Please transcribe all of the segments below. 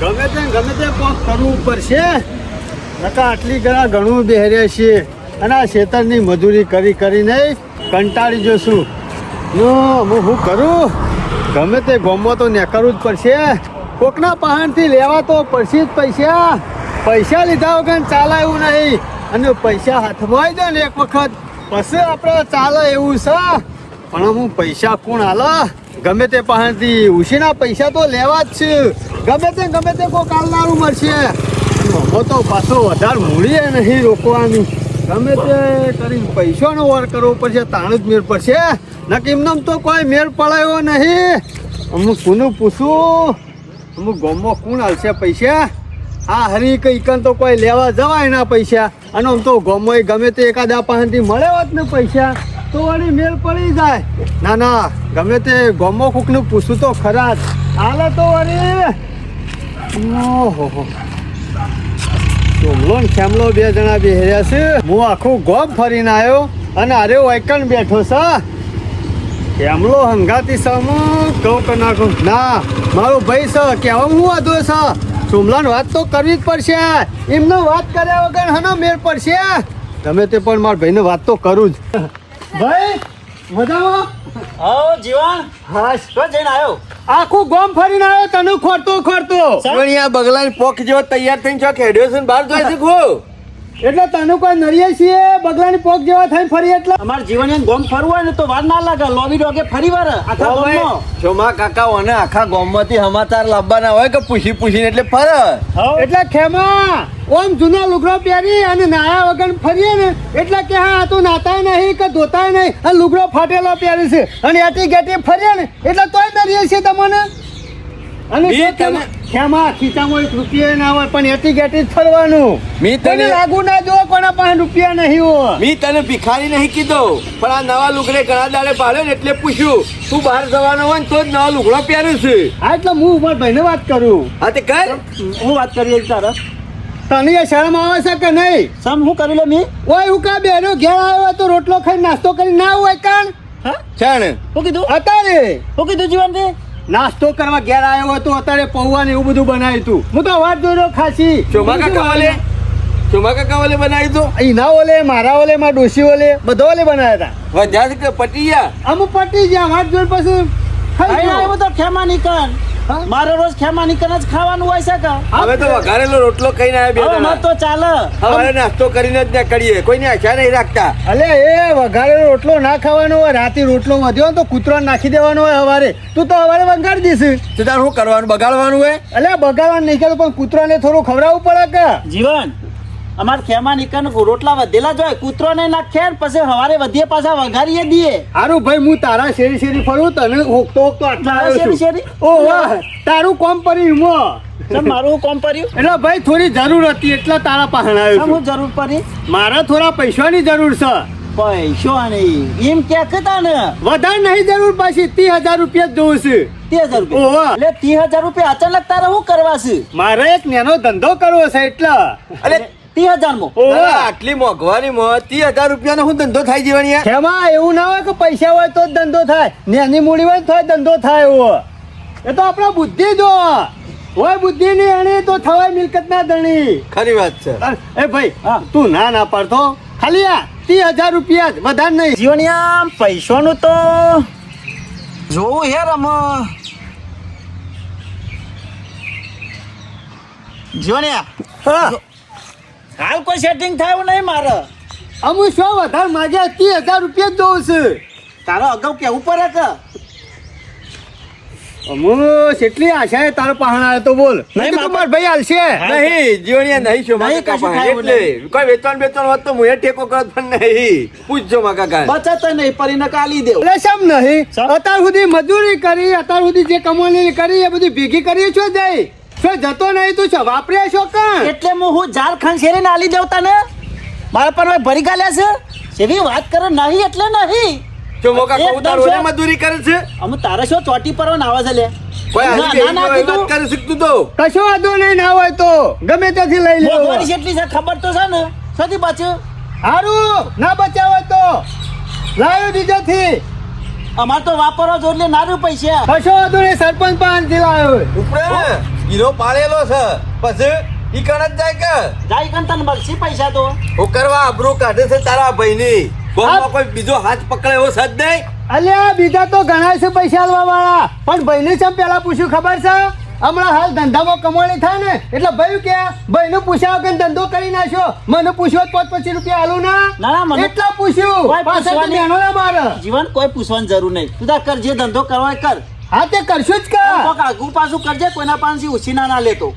ગમે તે કોક કરવું પડશે. નકા આટલી ઘણું બેહર્યા છીએ અને આ ખેતરની મજૂરી કરી નહીં કંટાળી જશું. હું શું કરું? ગમે તે ગામમાં તો નીકળવું જ પડશે. કોકના પાસેથી લેવા તો પડશે જ પૈસા લીધા વગર ચાલે એવું નહીં. અને પૈસા હાથમાં આવી જાય ને એક વખત પછી આપણે ચાલે એવું છે. પણ હું પૈસા કોણ હાલે? ગમે તે પાસેથી ઉછીના પૈસા તો લેવા જ છે. ગમે તે કોઈ કાલનારું મળશે. મમ્મો તો પાછો વધારે મૂડીએ નહીં રોકવાનું. ગમે તે કરીને પૈસાનો વાર કરવો પડશે તાણ જ મેળ પડશે. નકે એમને તો કોઈ મેળ પડાયો નહીં. અમુક કોનું પૂછું? અમુક ગામમાં કોણ હાલશે પૈસા? હા હરી કઈ તો કોઈ લેવા જવાય ના પૈસા. અને આમ તો ગામમાં ગમે તે એકાદા પાસેથી મળે હોત ને પૈસા તો વળી મેળ પડી જાય. ના ગમે તે ગામમાં કોકનું પૂછું તો ખરા જ. હાલે તો વળી ઓહો ચોમલો ને ખેમલો બે જણા બેહર્યા છે. હું આખું ગામ ફરીને આવ્યો અને અરે વાયકણ બેઠો છે. ખેમલો હંગાતી સમું કહું કે ના કહું ના મારો ભાઈ છે કહેવા હું વાંધો છે. ચોમલાની વાત તો કરવી જ પડશે. એમને વાત કર્યા વગર હનો મેળ પડશે. ગમે તે પણ મારા ભાઈને વાત તો કરું જ. ભાઈ મજામાં? હા જીવન. હા ક્યાં જઈને આવ્યો? આખું ગામ ફરીને આવ્યો તને ખોરતો આ બગલાની પોખ જેવો તૈયાર થઈને છો ખેડ્યો છે બહાર જોઈ શકું. એટલે તને કોઈ નરીએ છીએ બગલાની પોક જેવા થઈને ફરી એટલે અમાર જીવન એમ ગોમ ફરવું હોય ને તો વાર ના લાગે. લોબી ડોગે ફરી વાર આખા ગોમમાં. જોમા કાકા ઓને આખા ગામમાંથી સમાચાર લાવવાના હોય કે પૂછીને એટલે ફરે. એટલે ખેમા ઓમ જૂના લુગડો પહેરી અને નાયા વગર ફરીએ ને એટલે કે હા તું નાતાય નહીં કે ધોતાય નહીં અને લુગડો ફાટેલો પહેરી છે અને એટી ગેટી ફરીએ ને એટલે તોય નરીએ છીએ તમને. અને ખેમા ખીચામાં એક રૂપિયા ના હોય પણ એટી ગેટી જ ફરવાનું. તને લાગુ ના જો કોના પાસે રૂપિયા નહીં હોય. મી તને ભિખારી નહીં કીધો પણ આ નવા લુગડે ઘણા દાડે પાડ્યો ને એટલે પૂછ્યું તું બહાર જવાનો હોય ને તો જ નવા લુગડો પહેર્યો છે. હા એટલે હું ઉમર ભાઈને વાત કરું. હા તે કર. હું વાત કરી તારા. તને એ શરમ આવે છે કે નહીં? સમ હું કરી લે મી? ઓય હું કા બેનો ઘેર આવ્યો તો રોટલો ખાઈ નાસ્તો કરી ના હોય કાન? હા ચાણ હું કીધું અત્યારે હું કીધું જીવન તે નાસ્તો કરવા ઘેર આવ્યો હોય તો અત્યારે પૌવા ને એવું બધું બનાવ્યું તું. હું તો વાત જોઈ રહ્યો ખાસી. ચોમા કાકા ઓલે બનાવી તો એના ઓલે મારા ઓલે મારા ડોશી ઓલે બધા ઓલે બનાવ્યા હતા. વધ્યા કે પટી ગયા? અમુક પટી ગયા વાત જોઈ પછી ખાઈ ગયો. આવ્યો તો ખેમા નીકળ. મારો રોજ ખેમા નીકળ જ ખાવાનું હોય છે કે હવે તો વઘારેલો રોટલો ખાઈને આવ્યા બે હવે જણા. મત તો ચાલે. હવે નાસ્તો કરીને જ ના કરીએ કોઈને આશા નહીં રાખતા. અલે એ વઘારેલો રોટલો ના ખાવાનો હોય. રાતે રોટલો વધ્યો ને તો કૂતરો નાખી દેવાનો હોય હવારે. તું તો હવારે વંગાડી દઈશ. તો તાર શું કરવાનું? બગાડવાનું હોય? અલે બગાડવાનું નહીં કરતો પણ કૂતરાને થોડું ખવડાવવું પડે કે. જીવન અમાર ખેમા નીકળ રોટલા વધેલા જ હોય. કૂતરો ને નાખે ને પછી હવારે વધીએ પાછા વઘારીએ દઈએ. હારું ભાઈ હું તારા શેરી ફરું તને હોકતો આટલા આવ્યો છું. શેરી ઓ વાહ તારું કોમ પડ્યું મારું કોમ પડ્યું એટલે ભાઈ થોડી જરૂર હતી એટલે તારા પાસે આવ્યો છું. હું જરૂર પડી? મારા થોડા પૈસાની જરૂર છે. પૈસો નહીં એમ કે કહેતા ને વધારે નહીં જરૂર પાછી 30,000 રૂપિયા જ જોઉં છે. 30,000 ઓહો. રૂપિયા એટલે 30,000 રૂપિયા અચાનક તારે શું કરવા છે? મારે એક નાનો ધંધો કરવો છે એટલે. અરે 30,000 માં ઓહો. આટલી મોંઘવારીમાં 30,000 રૂપિયાનો શું ધંધો થાય જીવન યાર? ખેમા એવું ના હોય કે પૈસા હોય તો જ ધંધો થાય. નાની મૂડી હોય તો ધંધો થાય એવો. એ તો આપણે બુદ્ધિ જો હોય બુદ્ધિ ની અણી તો થવાય મિલકત ના ધણી. ખરી વાત છે. એ ભાઈ તું ના પાડતો ખાલી આ 30,000 રૂપિયા જ વધારે નહીં. જીવનિયા પૈસાનું તો જોવું યાર આમાં જીવનિયા હાલ કોઈ સેટિંગ થયું નહીં મારે. અમુ શું વધારે માગ્યા 30,000 રૂપિયા જ જોઉં છે. તારો અગાઉ કેવું પડે કે અમુ કેટલી આશા છે તારો પહાણ આવે તો બોલ. નહીં તો માર ભાઈ હાલશે નહીં જીવણિયા નહીં છો નહીં, કશું ખાવું એટલે કોઈ વેચાણ હોત તો હું ટેકો કરત પણ નહીં. પૂછજો મા કાકા. બચત નહીં પરીને કાલી દેવ. એટલે સમ નહીં અત્યાર સુધી મજૂરી કરી અત્યાર સુધી જે કમાણી કરી એ બધી ભેગી કરી છો જઈ શું જતો નહીં તું છો વાપર્યા છો કાં? એટલે હું ઝારખંડ શેરી નાલી દેવ તને મારા પર ભરી ગાલ્યા છે સેવી વાત કરે નહીં એટલે નહીં. જો મોકા કહું તાર ઓલે મજૂરી કરે છે. અમે તારે શું ચોટી પર નાવા છે લે કોઈ ના, હાલી ના, વાત કીધું. કરી શકતું તો કશો વાંધો નહીં ના હોય તો ગમે ત્યાંથી લઈ લો. મોંઘવારી જેટલી છે ખબર તો છે ને સદી પાછું હારું ના બચાવ હોય તો લાવ્યો બીજાથી અમાર તો વાપરવા જો એટલે ના રહ્યું પૈસા. કશો વાંધો નહીં, સરપંચ પાસેથી લાવ્યો. ઉપરે હીરો પાડેલો છે પછી ઈ કણ જ જાય કે જાય કન તને મળશે પૈસા તો. હું કરવા આબરૂ કાઢે છે તારા ભાઈની ગોમમાં કોઈ બીજો હાથ પકડે એવો સજ નહીં. અલ્યા બીજા તો ઘણા છે પૈસા આલવા વાળા, પણ ભાઈને ચમ પેલા પૂછ્યું ખબર છે? હમણાં હાલ ધંધામાં કમાણી થાય ને એટલે ભાઈ કે ભાઈનું પૂછ્યા વગર ધંધો કરી નાખ્યો. મને પૂછ્યો 25 રૂપિયા આલું ના, ના, ના મને એટલા પૂછ્યું. કોઈ પાછળથી પૂછવાની- બેનો ના મારે. જીવન કોઈ પૂછવાની જરૂર નહીં. તું તાર કર, જે ધંધો કરવો હોય કર. હા તે કરશું જ કા. કોક આગુ પાછું કરજે, કોઈના પાસેથી ઉછીના ના લેતો.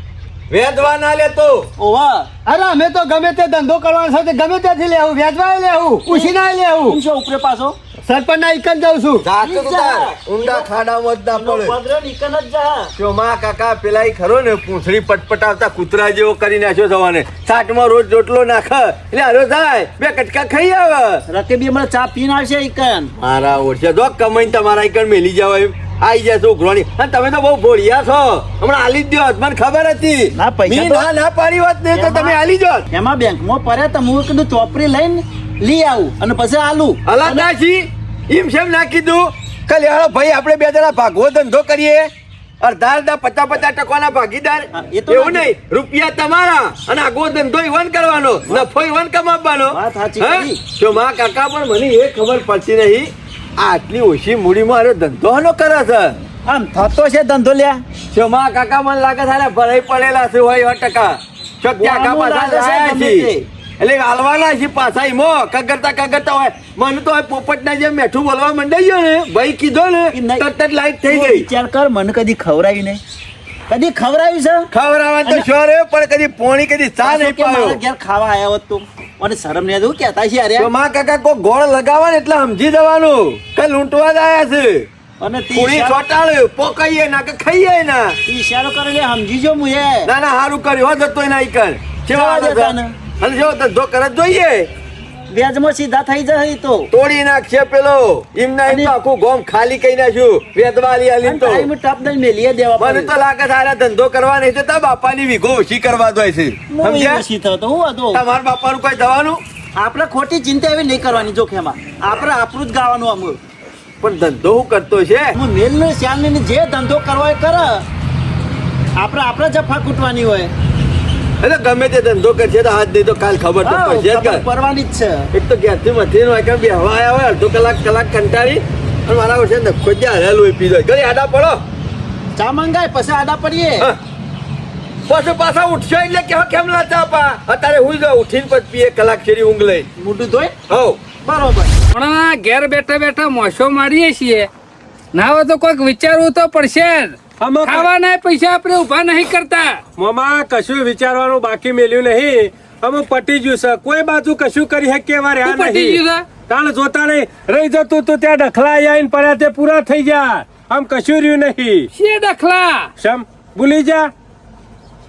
વેદવા ના લેતો. ઓવા અરે અમે તો ગમે તે ધંધો કરવાનો સાથે ગમે ત્યાંથી લેવું, વ્યાજવાય લેવું, ઉછીના લેવું. કેમ છો ઉપરે પાછો? સરપંચ ના ઇકન જાઉં છું. જાતો તો તાર ઊંડા ખાડામાં જ ના પડે. પગરે નીકળ જ જા. ચોમા કાકા પેલા ઈ ખરો ને પૂંછડી પટપટાવતા કૂતરા જેવો કરી નાખ્યો જવાને. સાટમાં રોજ રોટલો નાખ એટલે હારો જાય બે કટકા ખાઈ આવે. રકેબી હમણાં ચા પીને આવશે ઈકન. મારા ઓળખ્યા જો કમાઈને તમારા ઈકણ મેલી જાવ એમ આઈ જાય છોકરોની. અને તમે તો બહુ ભોળિયા છો, હમણાં આલી જ દ્યો. મને ખબર હતી. ના, પૈસા મી તો- ના પાડી વાત નહીં તો તમે આલી જો. એમાં બેંકમાં પડ્યા તો હું કીધું ચોપડી લઈને લઈ આવું અને પછી આલું. અલાદાજી એમ શેમ ના કીધું? કલ્યાણો ભાઈ આપણે બે જણા ભાગવો ધંધો કરીએ, અડધા અડધા 50-50% ભાગીદાર. હા, એ તો એવું નથી. નહીં, રૂપિયા તમારા અને આગો ધંધો ઈવન કરવાનો, નફો ઈવન કમાવાનો. વાત સાચી હા? કરી. જો માં કાકા પણ મને એ ખબર પડતી નહીં આટલી ઓછી મૂડીમાં આરો ધંધો હનો કરે છે. આમ થતો છે ધંધો લ્યા. જો માં કાકા મને લાગે છે ભરાઈ પડેલા છે હોય 100%. ચોક્યા કાકા બોલવાનું પાછા લાગે છે લાયા ગમે છે. એટલે હાલવાના છે પાછા ઈમો કગરતા હોય. મને તો પોપટ ના જેમ મેઠું બોલવા મંડાઈ ગયો ને ભાઈ કીધો ને એમ નહીં. તરત લાઈટ થઈ તું ગઈ. વિચાર કર, મને કદી ખવડાવી નહીં. કદી ખવડાવી છે? ખવડાવવા તો શ્યોર હે, પણ કદી પોણી કદી ચા નહીં કે મારા પાયો. ઘેર ખાવા આવ્યા હોત તું. મને શરમ નહીં આવતું કહેતા છે અરે. તો માં કાકા કોઈ ગોળ લગાવવા ને એટલે સમજી જવાનું કે લૂંટવા જ આયા છે. અને તે પૂરી ઈશારો- ચોટાડ્યું પોકાઈએ ના કે ખાઈએ ના. તે ઈશારો કરે એટલે સમજી જો મુએ. ના ના હારું કર્યું હો જતો એના ઈકણ. જવા કેવા દે તને. અને જો ધંધો કરે જ જોઈએ. વ્યાજમાં સીધા થઈ જાય ઈ તો. તોડી નાખશે પેલો એમના એમ તો આખું ગોમ ખાલી કરી નાખ્યું વેદવાલી આલી અને તો. ટાઈમ ટપ દઈને મેલીએ દેવા મને પડે. તો લાગે તારા ધંધો કરવા નહીં જતા બાપાની વીઘો ઓછી કરવા દોય છે. હું સમજ્યા? એવું શી થતો, હું હતો. તમારા બાપાનું કોઈ દવાનું આપણે ખોટી ચિંતા એવી નહીં કરવાની જોખેમાં. આપણે આપણું જ ગાવાનું અમુક. પણ ધંધો હું કરતો છે. હું મેલ ને શ્યાલ ને જે ધંધો કરવો હોય કરે. આપણે જફા કૂટવાની હોય. એટલે ગમે તે ધંધો કરશે તો આજ નહીં તો કાલ ખબર તો હા, પડશે જ ખબર કર. પડવાની જ છે. એક તો ઘેરથી મથી નો એકણ બેહવા આવ્યા હોય અડધો કલાક કંટાળી અને મારા વર્ષે નખો જ હરેલું હોય પીધો ઘરે આડા પડો. ચા મંગાય પછી આડા પડીએ. હા. પછી પાછા ઉઠશો એટલે કેમ ના ચા પા અત્યારે હું ઉઠીને પછી પીએ કલાક શેરી ઊંઘ લઈ. મોઢું ધોઈ હવ બરોબર. પણ ઘેર બેઠા બેઠા મોસો મારીએ છીએ ના હોય તો કોઈક વિચારવું તો પડશે જ. ખાવાના પૈસા આપણે ઉભા નહીં કરતા. મોમાં કશું વિચારવાનું બાકી મેલ્યું નહીં. અમુક પટી ગયું છે, કોઈ બાજુ કશું કરી શકે એવા રહ્યા શું પટી નહીં. ગયું તાણ જોતા નહીં રહી જતું તું ત્યાં ડખલા આવીને પડ્યા તે પૂરા થઈ ગયા. આમ કશું રહ્યું નહીં. છે ડખલા શમ ભૂલી જા.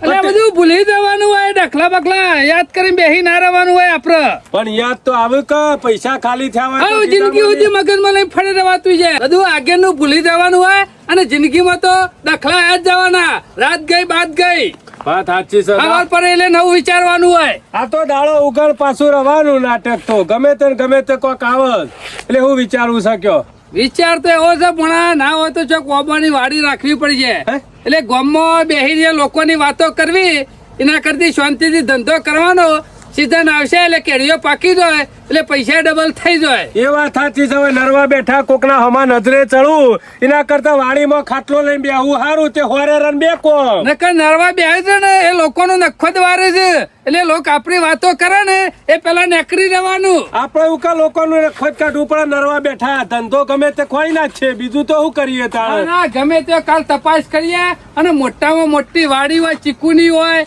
એટલે આ બધું ભૂલી જવાનું હોય, ડખલા બખલા યાદ કરીને બેહી ના રહેવાનું હોય આપડે. પણ યાદ તો આવે કે પૈસા ખાલી થયા હોય તો હવે જિંદગી સુધી મગજમાં લઈને ફરી રહેવાતું છે. બધું આગળનું ભૂલી જવાનું હોય અને જિંદગીમાં તો ડખલા યાદ જવાના. રાત ગઈ બાદ ગઈ, વાત સાચી છે. ખબર પડે એટલે નવું વિચારવાનું હોય. આ તો દાડો ઉગણ પાછું રવાનું નાટક તો ગમે તે કોક આવે એટલે હું વિચારવું શક્યો. વિચાર તો એવો છે પણ ના હોય તો ચોક ઓબાની વાડી રાખવી પડશે. હે? એટલે ગામમાં બેહીને લોકોની વાતો કરવી એના કરતી શાંતિથી ધંધો કરવાનો. સીઝન આવશે એટલે કેરીઓ પાકી જાય એટલે પૈસા ડબલ થઈ જાય. એ વાત સાચી છે. હવે નરવા બેઠા કોકના હમા નજરે ચડવું એના કરતા વાડીમાં ખાટલો લઈને બેહવું સારું. તે હોરે રન બેકો નકર નરવા બેહે છે ને એ લોકોનો નખો જ વારે છે. એટલે લોકો આપણી વાતો કરે ને એ પેલા નેકરી રહેવાનું. આપણે ઉકા લોકોનું ખોજ કાઢવું પડે. નરવા બેઠા ધંધો ગમે તે ખોઈ નાખશે. બીજું તો શું કરીએ ના, તારે? ના, ગમે તે કાલ તપાસ કરીએ અને મોટામાં મોટી વાડી હોય, ચીકુની હોય,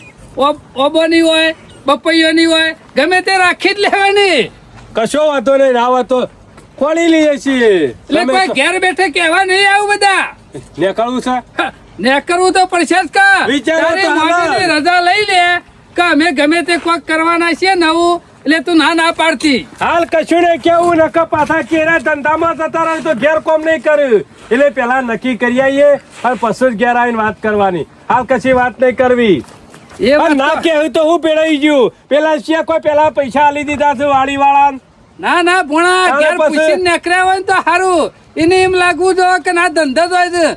ઓબોની હોય, બપૈયોની હોય, ગમે તે રાખી જ લેવાની. કશો વાંધો નહીં. ના તો ખોલી લઈએ છીએ. એટલે ગમે કોઈ તો. ઘેર બેઠે કહેવા નહીં આવું બધા. નીકળવું છે. ને કરવું તો પડશે જ કા. વિચારો તો તારી હાલો. મોઢીની રજા લઈ લે કે અમે ગમે તે કોક કરવાના છીએ નવું એટલે તું ના પાડતી. હાલ કશું નહીં કેવું. નકર પાછા કેરા ધંધામાં જતા રહે તો ઘેર કોમ નહીં કર્યું. એટલે પેલા નક્કી કરી આવીએ અને પછી જ ઘેર આવીને વાત કરવાની. હાલ કશી વાત નહીં કરવી. એ પણ વાત ના તો- કહેવું તો હું પેડાઈ ગયું. પેલા શિયા કોઈ પેલા પૈસા આલી દીધા છે વાડી વાળા. ના ભોણા તારે ઘેર પછી- પૂછીને નીકળ્યા હોય ને તો સારું. એને એમ લાગવું જોઈએ કે ના ધંધા જ હોય છે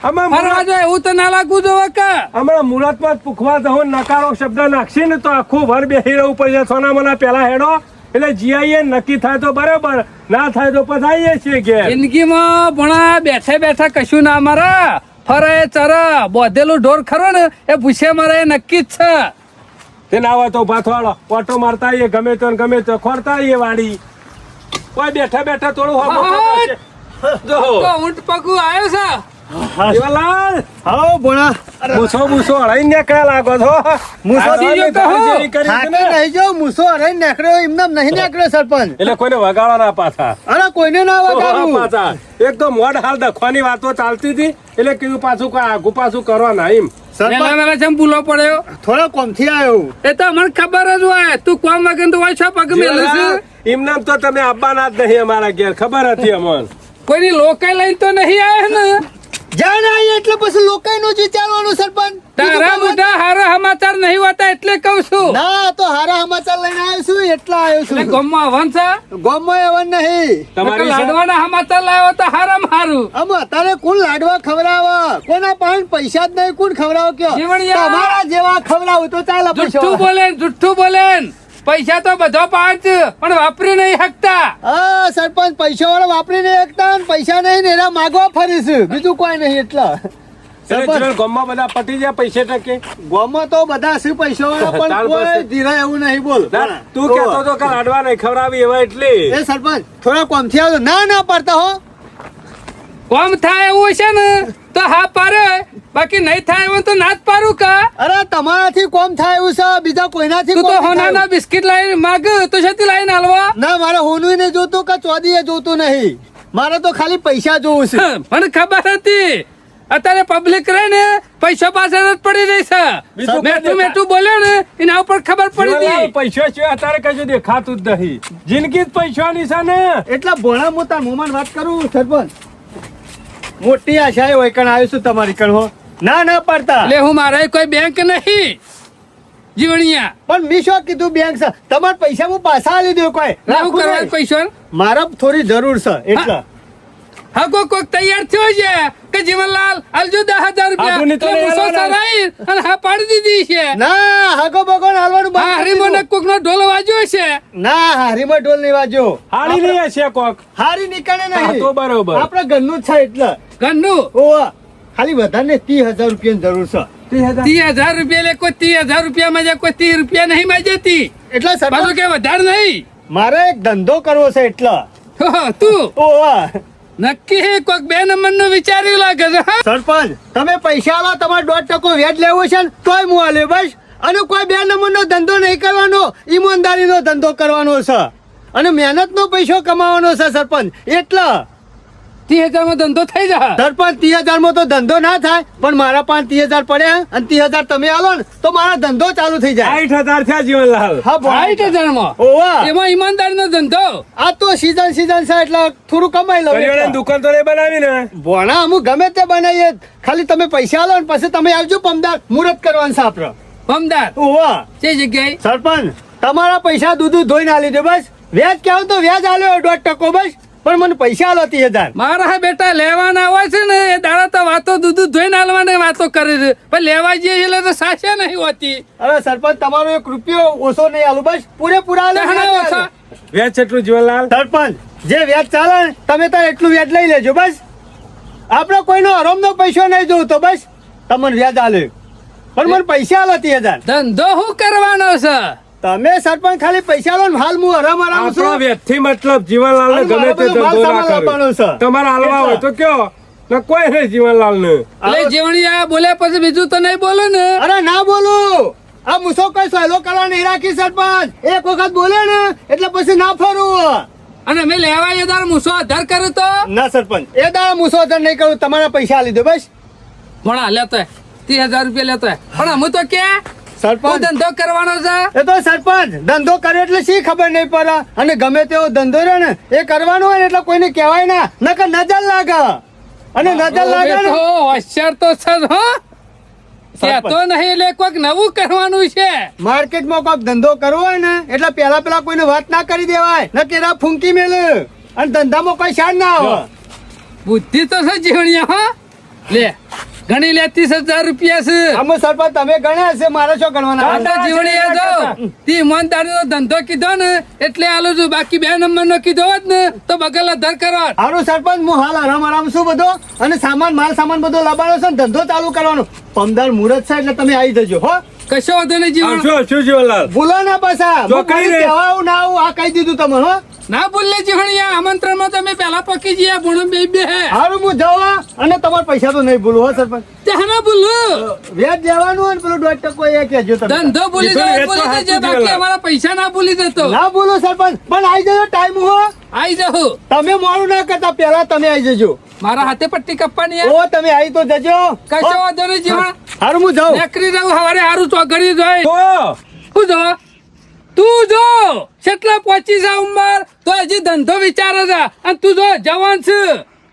આમાં ફરવા જાય એવું તો ના લાગવું જોઈએ કે હમણાં મુહૂર્તમાં પૂખવા દહો નકારો શબ્દ નાખશે ને તો આખું ભર બેસી રહેવું પડશે સોના મના પેલા હેડો એટલે જીઆઈએ નક્કી થાય તો બરાબર ના થાય તો પધાઈએ છીએ ઘેર જિંદગીમાં ભણા બેઠા બેઠા કશું ના મારા ફરે ચરે બોધેલું ઢોર ખરો ને એ પૂછે મારે એ નક્કી જ છે તે ના હોય તો ભાથવાળો ઓટો મારતા આવીએ ગમે તો ને ગમે તો ખોરતા આવીએ વાડી કોઈ બેઠા બેઠા થોડું આહાય. જો તો ઊંટ પગું આવ્યો છે જીવનલાલ હાઓ ભોણા મૂછો મૂછો હળાઈ ને કયા લાગો છો મૂછો આ દીજો સામે તો હો. ધારી કરી હા છે તો ને. નહીં જો મૂસો હરાઈ નીકળ્યો એમને નહીં નીકળ્યો સરપંચ એટલે કોઈને વગાડવા ના પાછા અરે કોઈને ના વગાડું પાછા એક તો મોઢ હાલ દખવાની વાતો ચાલતી હતી એટલે કીધું પાછું કોઈ આગુ પાછું કરવા ના એમ વેલા સરપંચ વેલા જેમ ભૂલો પડ્યો થોડા કોમથી આવ્યો એ તો મને ખબર જ હોય તું કોમ વગર તો હોય છો પગ મેલે છે એમને તો તમે આવવાના જ નહીં અમારા ઘેર ખબર હતી અમને કોઈની લોકાઈ લઈને તો નહીં આવ્યો ને જાણ આવી એટલે પછી લોકાઈનું જ વિચારવાનું સરપંચ તારા મોટા હારા સમાચાર નહીં હોતા એટલે કહું છું ના તો હારા સમાચાર લઈને આવ્યો છું એટલા આવ્યો એટલે છું ગામમાં આવવાનું છે ગામમાં એવા નહીં તમારી લાડવાના સમાચાર લાવ્યો તો હારામ હારું આમ અત્યારે કોણ લાડવા ખવડાવે કોના પાસે પૈસા જ નહીં કોણ ખવડાવે કયો જીવણિયા. તમારા જેવા ખવડાવું તો ચાલે જુઠ્ઠું પૈસા બોલે જુઠ્ઠું બોલે પૈસા તો બધો પાંચ પણ વાપરી નહીં શકતા હા સરપંચ પૈસા વાળા વાપરીને એકતા ને પૈસા નહીં ને એના માગવા ફરીશ બીજું કોઈ નહીં એટલા સરપંચ ગામમાં બધા પટી જાય પૈસે ટકે ગામમાં તો બધા શું પૈસા વાળા પણ તાર કોઈ પાસે. ધીરા એવું નહીં બોલ ના, તું કહેતો તો કે લાડવા નહીં ખવડાવી એવા એટલે એ સરપંચ થોડા કોમથી આવજો ના ના પડતા હો કોમ થાય એવું છે ને તો હા પારે બાકી નહીં થાય એવું તો ના જ પારું કા અરે તમારાથી કોમ થાય એવું છે બીજા કોઈનાથી તું તો કોમ નહીં હોનાના થાય. બિસ્કિટ લાવીને માગ તો છેથી લાવીને હાલવા ના મારે હોનું નહીં જોતું કે ચોદીએ જોતું નહીં મારે તો ખાલી પૈસા જોવું છે મને ખબર હતી અત્યારે પબ્લિક રહે ને પૈસા પાછળ જ પડી રહી છે બીજું મેઠું મેઠું બોલ્યો ને એના ઉપર ખબર પડી જીવનલાલ, હતી પૈસો છે અત્યારે કશું દેખાતું જ નહીં જિંદગી જ પૈસાની છે ને એટલા ભોળા મોટા મોમાં વાત કરું સરપંચ મોટી આશાએ હોય કણ આવ્યું છું તમારી કણ હો ના ના પડતા એટલે હું મારે કોઈ બેંક નહીં જીવણિયા પણ મેં શું કીધું બેંક છે તમારા પૈસા હું પાછા આલી દઉં કોઈ શું રાખું કરવા નહીં. પૈસા મારે થોડી જરૂર છે એટલે હા કોક તૈયાર થયો છે કે જીવનલાલ આલજો 10,000 હાથું રૂપિયા નહીં તો એટલે નહીં મૂસો આલવાના. ચરાઈ અને હા પાડી દીધી છે ના હાગો બગો હાલવાનું હા હરીમોને કોક નો ઢોલ વાજ્યો છે ના હારીમાં ઢોલ નહીં વાજો હારી નહીં હશે કોક હારી નીકળે હા, નહીં તો બરોબર. આપણે ઘરનું જ છે એટલે ઘરનું ઓવા ખાલી વધારે 30,000 રૂપિયાની જરૂર છે 30,000 રૂપિયા લે કોઈ 30,000 રૂપિયા માં કોઈ 30 રૂપિયા નહીં માજતી એટલે પાછું સરપંચ કે વધારે નહીં મારે એક ધંધો કરવો છે એટલે તું ઓવા નક્કી હે કોઈક 2 નંબર નું વિચાર્યું લાગે છે હા? સરપંચ તમે પૈસા આલો તમારે 1.5% વ્યાજ લેવું છે ને તોય હું આલે બસ અને કોઈ 2 નંબરનો ધંધો નહીં કરવાનો ઈમાનદારીનો ધંધો કરવાનો છે અને મહેનતનો પૈસો કમાવાનો છે સરપંચ એટલે 30,000 માં ધંધો થઈ જાય સરપંચ 30,000 માં તો ધંધો ના થાય પણ મારા પાંચ 30,000 પડ્યા અને 30,000 તમે આલો ને તો મારા ધંધો ચાલુ થઈ જાય 60,000 થયા જીવનલાલ હા ભાઈ 60,000 માં ઓવા એમાં ઈમાનદારી નો ધંધો આ તો સીઝન છે એટલે થોડું કમાઈ કરિયાણાની લઉં દુકાન તો નહીં બનાવી ને ભોણા અમુક ગમે તે બનાવીએ ખાલી તમે પૈસા આલો ને પછી તમે આવજો પમદાર મુહૂર્ત કરવાનું છે આપડે પમદાર ઓવા તે જગ્યાએ સરપંચ તમારા પૈસા દૂધ ધોઈને આલી દે બસ વ્યાજ કેવું તો વ્યાજ આલ્યો 1.5% બસ પણ મને પૈસા આલો 30,000 મારા હા બેટા લેવાના હોય છે ને એ દાડા તો વાતો દૂધ ધોઈને હાલવાની વાતો કરે છે પણ લેવા જઈએ એટલે તો સાચે નહીં હોતી અરે સરપંચ તમારો 1 રૂપિયો ઓછો નહીં આલું બસ પૂરેપૂરા આલો ચાહણા ઓછા. વ્યાજ કેટલું જીવનલાલ સરપંચ જે વ્યાજ ચાલે ને તમે તાર એટલું વ્યાજ લઈ લેજો બસ આપણે કોઈનો હરામનો પૈસો નહીં જોવું તો બસ તમને વ્યાજ આલે પણ મને પૈસા આલો 30,000 ધંધો શું કરવાનો છે તમે સરપંચ ખાલી પૈસા લો ને હાલ હું હરામ આપણા છું વ્યાજથી મતલબ જીવનલાલ ને અને ગમે તે મારા બધું ધંધો ના માલ સામાન લાવવાનો કરો છે. તમારે હાલવા હોય તો કયો ને કોઈ નહીં જીવનલાલ ને એટલે જીવણિયા બોલ્યા પછી બીજું તો નહીં બોલો ને અરે ના બોલું આ મુસો કોઈ સહેલો કરવા નહીં રાખી સરપંચ એક વખત બોલે ને એટલે પછી ના ફરું અને મેં લેવા એ દાર મૂસો આધાર કર્યો તો ના સરપંચ એ દાડા મુસો અધર નહીં કરું તમારા પૈસા આલી દો બસ ભણા લેતો 30,000 રૂપિયા લેતો પણ અમે તો કે સરપંચ ધંધો કરવાનો છે એ તો સરપંચ ધંધો કરે એટલે શી ખબર નહીં પડે અને ગમે તેવો ધંધો રહ્યો ને એ કરવાનો હોય ને એટલે કોઈને કહેવાય ના નકર નજર લાગે અને નજર લાગે ને હોશિયાર તો છે જ, હો તો નહીં એટલે કોઈક નવું કરવાનું છે માર્કેટમાં કોઈક ધંધો કરવો હોય ને એટલે પેલા કોઈને વાત ના કરી દેવાય ન કેરા ફૂંકી મેલે અને ધંધામાં કોઈ શાન ના આવે બુદ્ધિ તો છે જીવણિયા હો લે ગણી લે 30,000 રૂપિયા છે આમાં સરપંચ તમે ગણ્યા છે મારે શું ગણવાના આટલા જીવણિયા જો તી ઈમાનદારીનો ધંધો કીધો ને એટલે આલો છું બાકી 2 નંબરનો કીધો હોત ને તો બગલ અધર કરો હારું સરપંચ હું હાલ આરામ શું બધો અને માલ સામાન બધો લાવવાનો છે ને ધંધો ચાલુ કરવાનો 15 મુહૂર્ત છે એટલે તમે આવી જજો હો કશો વાંધો નહીં જીવણ શું જીવનલાલ ભૂલો ના પાછા જો કઈ રે. કહેવા આવું ના આવું આ કહી દીધું તમે હો ના ભૂલે જીવણિયા આમંત્રણમાં તમે પહેલા પકી ગયા ભણો બે હારું હું જવા અને તમારા પૈસા તો નહીં ભૂલું હો સરપંચ ત્યાં ના ભૂલું વ્યાજ દેવાનું હોય ને પેલું 2% એ કહેજો તમે ધંધો ભૂલી જીવણ, જાય એ તો ભૂલી સાચું જજે બાકી જીવણલાલ. અમારા પૈસા ના ભૂલી જતો ના ભૂલું સરપંચ પણ આવી જજો ટાઈમ હો આઈ જાઉં તમે મોડું ના કરતા પહેલા તમે આવી જજો મારા હાથે પટ્ટી કપવાની હે. ઓ તમે આવી તો જજો કશો વાંધો નહીં જીવણ હારું હું જાઉં નકરી રહું હવારે હારું ચોગડી જોઈ તો હું જો તું જો કેટલા પહોંચી જા ઉંમર તો હજી ધંધો વિચારે છે અને તું જો જવાન છે